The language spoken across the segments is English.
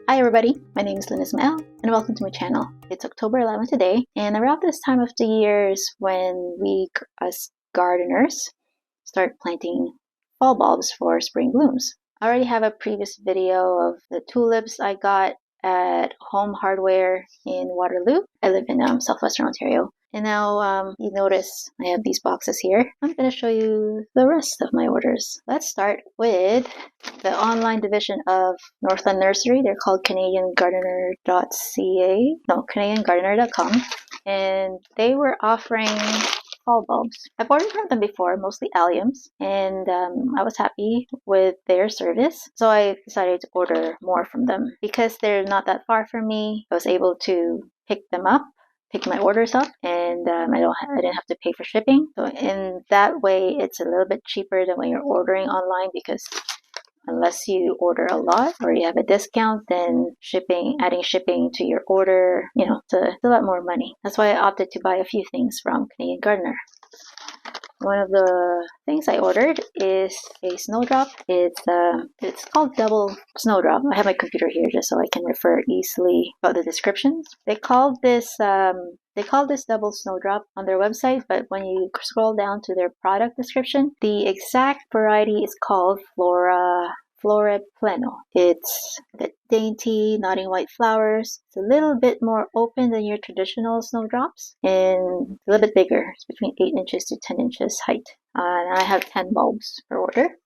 Hi everybody, my name is Lynn Ismael and welcome to my channel. It's October 11th today, and around this time of the year is when we as gardeners start planting fall bulbs for spring blooms. I already have a previous video of the tulips I got at Home Hardware in Waterloo. I live in southwestern Ontario. And now you notice I have these boxes here. I'm going to show you the rest of my orders. Let's start with the online division of Northland Nursery. They're called CanadianGardener.ca. No, CanadianGardener.com. And they were offering fall bulbs. I've ordered from them before, mostly alliums, and I was happy with their service. So I decided to order more from them. Because they're not that far from me, I was able to pick my orders up, and I didn't have to pay for shipping. So in that way, it's a little bit cheaper than when you're ordering online, because unless you order a lot or you have a discount, then adding shipping to your order, it's a lot more money. That's why I opted to buy a few things from Canadian Gardener. One of the things I ordered is a snowdrop. It's called double snowdrop. I have my computer here just so I can refer easily about the descriptions. They called this double snowdrop on their website, but when you scroll down to their product description, the exact variety is called Flora Pleno. It's a bit dainty, nodding white flowers. It's a little bit more open than your traditional snowdrops and a little bit bigger. It's between 8 inches to 10 inches height. And I have 10 bulbs per order.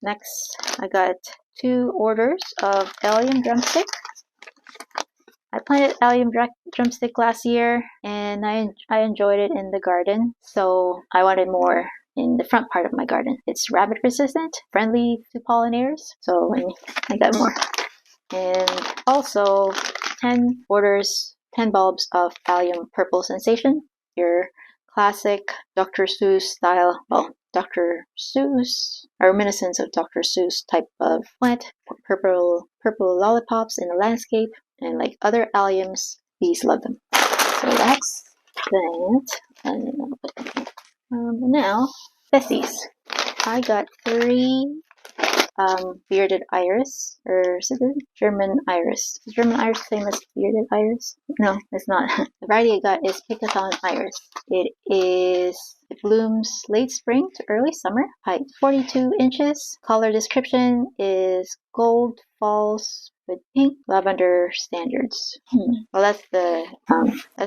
Next, I got 2 orders of allium drumstick. I planted allium drumstick last year, and I enjoyed it in the garden, so I wanted more in the front part of my garden. It's rabbit resistant, friendly to pollinators, so I got more. And also 10 bulbs of allium purple sensation, your classic Dr. Seuss style, Dr. Seuss, a reminiscence of Dr. Seuss type of plant, purple lollipops in a landscape. And like other alliums, bees love them. So that's that. Now, Veseys. I got 3 bearded iris, or is it German iris? Is German iris the same as bearded iris? No, it's not. The variety I got is Picathon iris. It blooms late spring to early summer. Height 42 inches. Color description is gold falls with pink lavender standards. Well, that's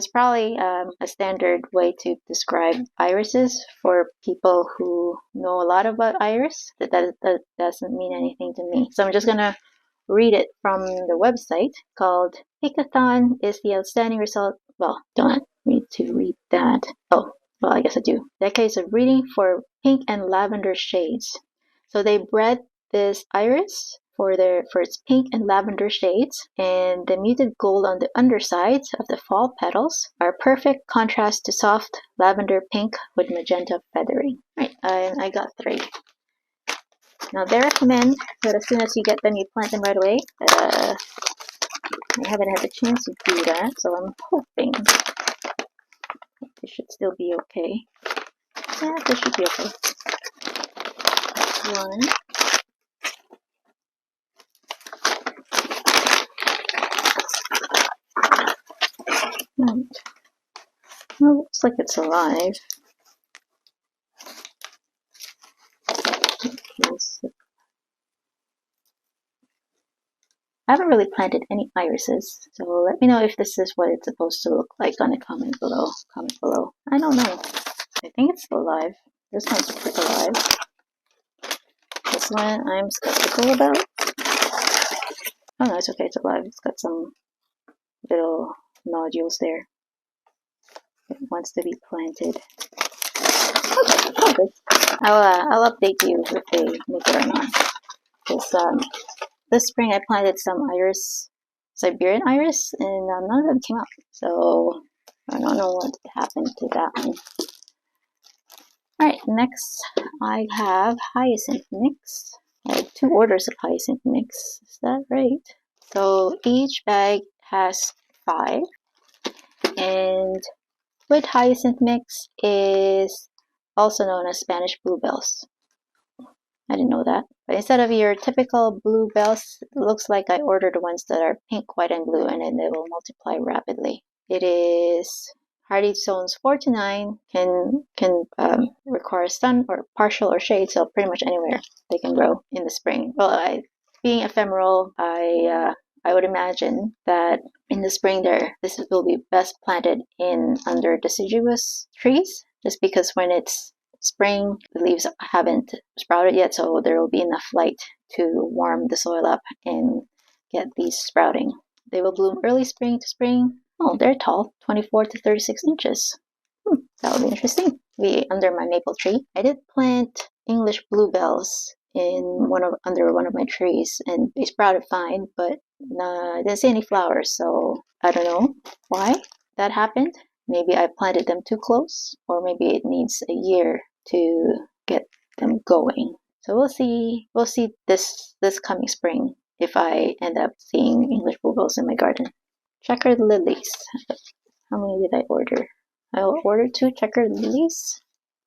probably a standard way to describe irises for people who know a lot about iris. That doesn't mean anything to me. So I'm just gonna read it from the website called Picathon is the outstanding result. Well, don't need to read that. Oh, well, I guess I do. Decades of breeding for pink and lavender shades. So they bred this iris for its pink and lavender shades, and the muted gold on the undersides of the fall petals are perfect contrast to soft lavender pink with magenta feathering. Right, I got 3. Now they recommend that as soon as you get them, you plant them right away. I haven't had the chance to do that, so I'm hoping this should still be okay. Yeah, this should be okay. 1. Right. Well, looks like it's alive. I haven't really planted any irises, so let me know if this is what it's supposed to look like on a comment below. I don't know. I think it's still alive. This one's pretty alive. This one I'm skeptical about. Oh no, it's okay, it's alive. It's got some little nodules there. It wants to be planted. Okay, good. I'll update you if they make it or not. This spring I planted some Siberian iris, and none of them came up. So I don't know what happened to that one. Alright, next I have hyacinth mix. I had 2 orders of hyacinth mix. Is that right? So each bag has 5. And with hyacinth mix is also known as Spanish bluebells. I didn't know that. But instead of your typical bluebells, it looks like I ordered the ones that are pink, white, and blue, and then they will multiply rapidly. It is hardy zones 4 to 9, can require sun or partial or shade, so pretty much anywhere they can grow in the spring. Well, being ephemeral, I would imagine that in the spring this will be best planted in under deciduous trees, just because when it's spring, the leaves haven't sprouted yet, so there will be enough light to warm the soil up and get these sprouting. They will bloom early spring to spring. Oh, they're tall, 24 to 36 inches. That would be interesting. Under my maple tree. I did plant English bluebells under one of my trees, and they sprouted fine, but I didn't see any flowers, so I don't know why that happened. Maybe I planted them too close, or maybe it needs a year to get them going. So we'll see. We'll see this coming spring if I end up seeing English bluebells in my garden. Checkered lilies. How many did I order? I ordered 2 checkered lilies.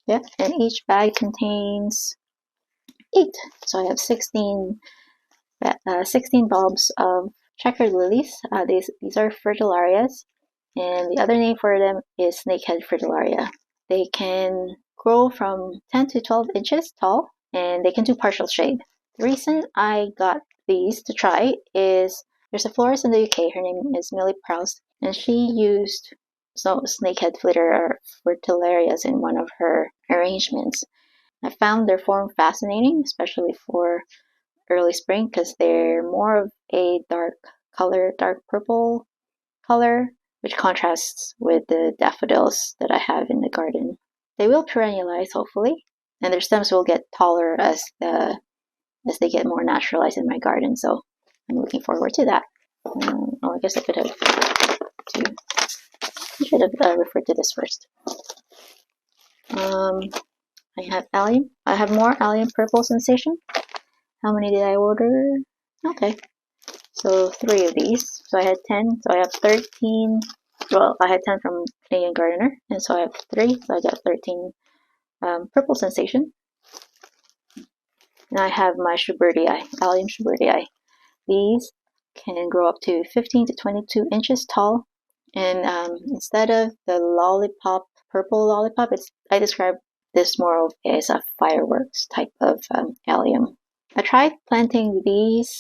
Yeah, and each bag contains 8. So I have 16 bulbs of checkered lilies. These are fritillarias, and the other name for them is snakehead fritillaria. They can grow from 10 to 12 inches tall, and they can do partial shade. The reason I got these to try is there's a florist in the UK. Her name is Millie Prowse, and she used snakehead fritillarias in one of her arrangements. I found their form fascinating, especially for early spring, because they're more of a dark purple color, which contrasts with the daffodils that I have in the garden. They will perennialize, hopefully, and their stems will get taller as they get more naturalized in my garden, so I'm looking forward to that. I guess I should have referred to this first. I have allium. I have more allium purple sensation. How many did I order? Okay, so 3 of these. So I had 10. So I have 13. Well, I had 10 from Canadian Gardener, and so I have 3. So I got 13 purple sensation. And I have my allium Schubertii. These can grow up to 15 to 22 inches tall. And instead of the purple lollipop, I describe this more of as a fireworks type of allium. I tried planting these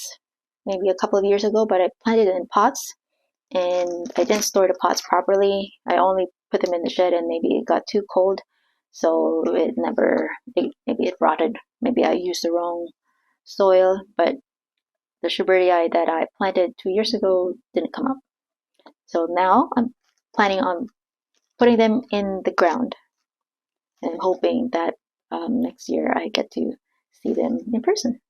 maybe a couple of years ago, but I planted it in pots, and I didn't store the pots properly. I only put them in the shed, and maybe it got too cold, so maybe it rotted. Maybe I used the wrong soil, but the Schubertii that I planted 2 years ago didn't come up. So now I'm planning on putting them in the ground, and I'm hoping that next year I get to see them in person.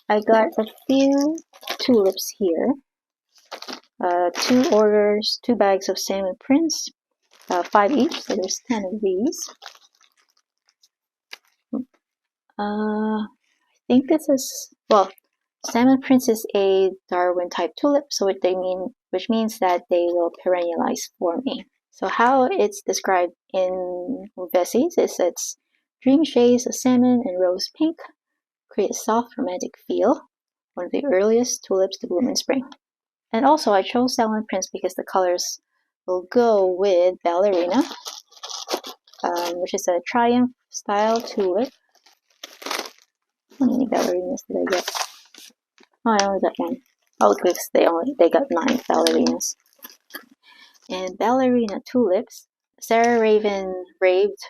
I got a few tulips here. 2 bags of salmon prince, 5 each, so there's 10 of these. I think this is, salmon prince is a Darwin type tulip, which means that they will perennialize for me. So how it's described in Veseys is it's dream shades of salmon and rose pink, create a soft romantic feel, one of the earliest tulips to bloom in spring. And also I chose salmon prince because the colors will go with ballerina, which is a triumph style tulip. How many ballerinas did I get? Oh, I only got 1. Oh, because they got 9 ballerinas. And ballerina tulips. Sarah Raven raved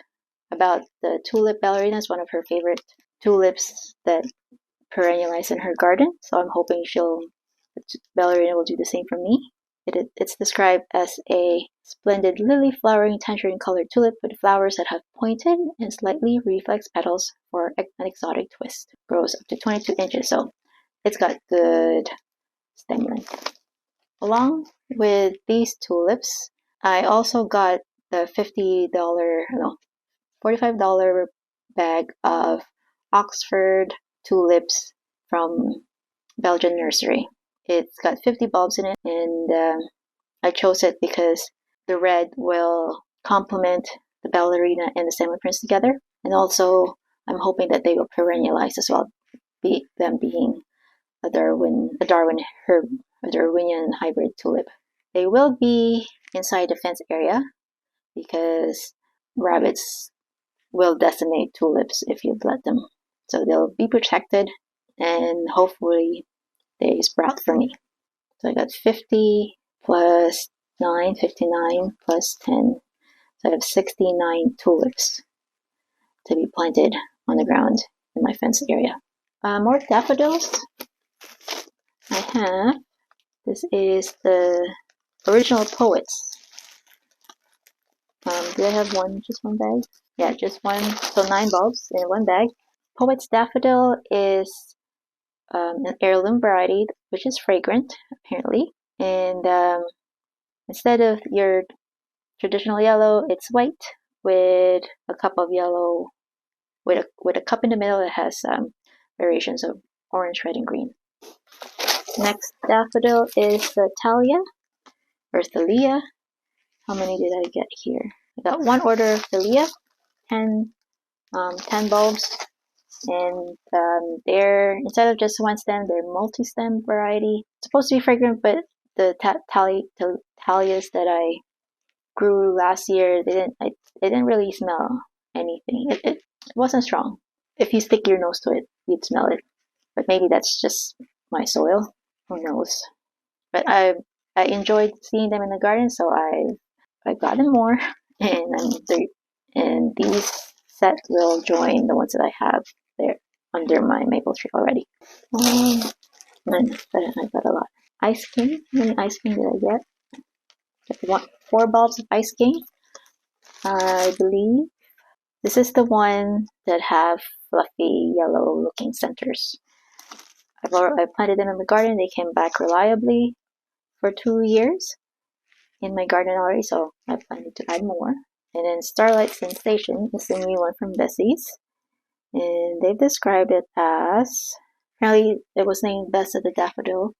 about the tulip ballerinas, one of her favorite tulips that perennialize in her garden. So I'm hoping ballerina will do the same for me. It's described as a splendid lily flowering tangerine colored tulip with flowers that have pointed and slightly reflex petals for an exotic twist. Grows up to 22 inches, so it's got good stem length. Along with these tulips, I also got the $45 bag of Oxford tulips from Belgian Nursery. It's got 50 bulbs in it, and I chose it because the red will complement the ballerina and the salmon prince together. And also, I'm hoping that they will perennialize as well, them being a Darwinian hybrid tulip. They will be inside the fence area because rabbits will decimate tulips if you let them. So they'll be protected and hopefully they sprout for me. So I got 50 plus 9, 59 plus 10. So I have 69 tulips to be planted on the ground in my fence area. More daffodils. I have, this is the original Poets. Do I have just one bag? Yeah, just one. So 9 bulbs in one bag. Poets daffodil is an heirloom variety, which is fragrant, apparently. And instead of your traditional yellow, it's white with a cup of yellow, with a cup in the middle that has variations of orange, red, and green. Next daffodil is the Thalia, or Thalia. How many did I get here? I got 1 order of Thalia, 10 bulbs, and they're, instead of just one stem, they're multi-stem variety. It's supposed to be fragrant, but the Thalias that I grew last year, they didn't really smell anything. It wasn't strong. If you stick your nose to it, you'd smell it. But maybe that's just my soil. Who knows? But I enjoyed seeing them in the garden, so I've gotten more, and these set will join the ones that I have there under my maple tree already. I got a lot. Ice King. How many Ice King did I get? 4 bulbs of Ice King. I believe this is the one that have fluffy yellow looking centers. I planted them in the garden. They came back reliably for 2 years in my garden already, so I planning to add more. And then Starlight Sensation is the new one from Veseys, and they've described it as, apparently it was named Best Daffodil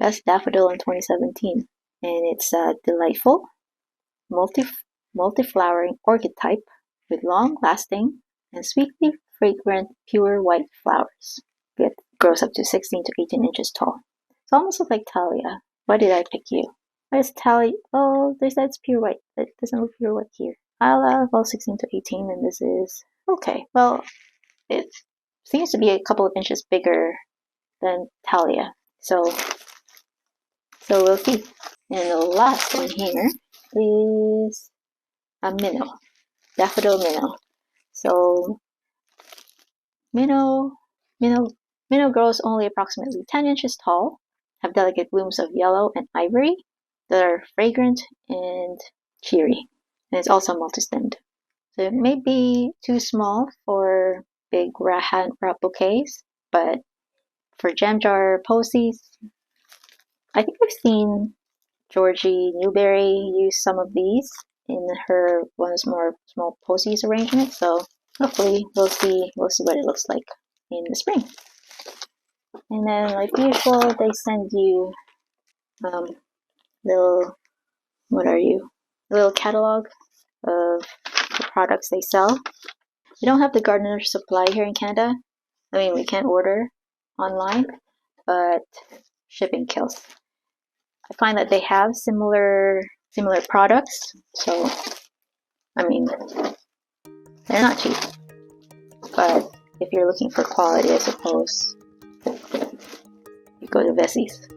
in 2017, and it's a delightful, multi-flowering orchid type with long-lasting and sweetly fragrant pure white flowers. It grows up to 16 to 18 inches tall. It's almost like Thalia. Why did I pick you? Why is Thalia? Oh, they said it's pure white. It doesn't look pure white here. I'll go 16 to 18, and this is okay. Well, it seems to be a couple of inches bigger than Thalia. So we'll see. And the last one here is a minnow, daffodil minnow. So minnow grows only approximately 10 inches tall, have delicate blooms of yellow and ivory that are fragrant and cheery. And it's also multi-stemmed. So it may be too small for big hand wrap bouquets, but for jam jar posies, I think I've seen Georgie Newberry use some of these in her one's more small posies arrangement. So hopefully we'll see what it looks like in the spring. And then, like usual, they send you little, little catalog of the products they sell. We don't have the gardener supply here in Canada. I mean, we can order online, but shipping kills. I find that they have similar products, so I mean, they're not cheap. But if you're looking for quality, I suppose you go to Veseys.